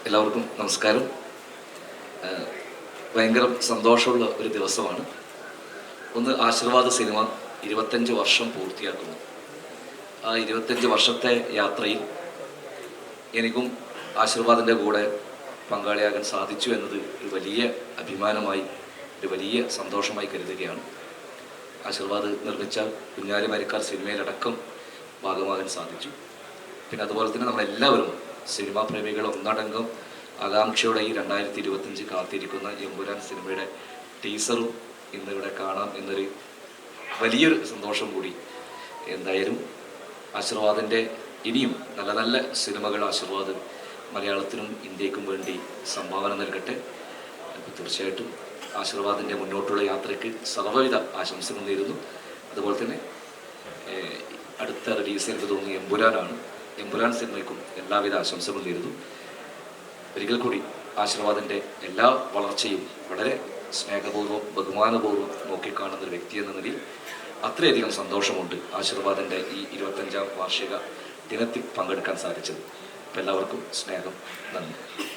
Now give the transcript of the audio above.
എല്ലാവർക്കും നമസ്കാരം. ഭയങ്കര സന്തോഷമുള്ള ഒരു ദിവസമാണ്. ഒന്ന്, ആശീർവാദ സിനിമ 25 വർഷം പൂർത്തിയാക്കുന്നു. ആ 25 വർഷത്തെ യാത്രയിൽ എനിക്കും ആശീർവാദിൻ്റെ കൂടെ പങ്കാളിയാകാൻ സാധിച്ചു എന്നത് ഒരു വലിയ അഭിമാനമായി, ഒരു വലിയ സന്തോഷമായി കരുതുകയാണ്. ആശീർവാദ് നിർമ്മിച്ച കുഞ്ഞാലി മരക്കാർ സിനിമയിലടക്കം ഭാഗമാകാൻ സാധിച്ചു. പിന്നെ അതുപോലെ തന്നെ നമ്മളെല്ലാവരും സിനിമാ പ്രേമികൾ ഒന്നടങ്കം ആകാംക്ഷയോടെ ഈ 2025 കാത്തിരിക്കുന്ന എമ്പുരാൻ സിനിമയുടെ ടീസറും ഇന്നിവിടെ കാണാം എന്നൊരു വലിയൊരു സന്തോഷം കൂടി. എന്തായാലും ആശീർവാദിൻ്റെ ഇനിയും നല്ല നല്ല സിനിമകൾ ആശീർവാദ് മലയാളത്തിനും ഇന്ത്യക്കും വേണ്ടി സംഭാവന നൽകട്ടെ. അപ്പോൾ തീർച്ചയായിട്ടും ആശീർവാദിൻ്റെ മുന്നോട്ടുള്ള യാത്രയ്ക്ക് സർവ്വവിധ ആശംസകൾ നേരുന്നു. അതുപോലെ തന്നെ അടുത്ത റിലീസ് എനിക്ക് തോന്നുന്നു എമ്പുരാനാണ്. എമ്പുരാൻ സിനിമയ്ക്കും എല്ലാവിധ ആശംസകളും നേരുന്നു. ഒരിക്കൽ കൂടി ആശീർവാദിൻ്റെ എല്ലാ വളർച്ചയും വളരെ സ്നേഹപൂർവ്വം ബഹുമാനപൂർവ്വം നോക്കിക്കാണുന്ന ഒരു വ്യക്തി എന്ന നിലയിൽ അത്രയധികം സന്തോഷമുണ്ട് ആശീർവാദിൻ്റെ ഈ 25ാം വാർഷിക ദിനത്തിൽ പങ്കെടുക്കാൻ സാധിച്ചത്. അപ്പോൾ എല്ലാവർക്കും സ്നേഹം, നന്ദി.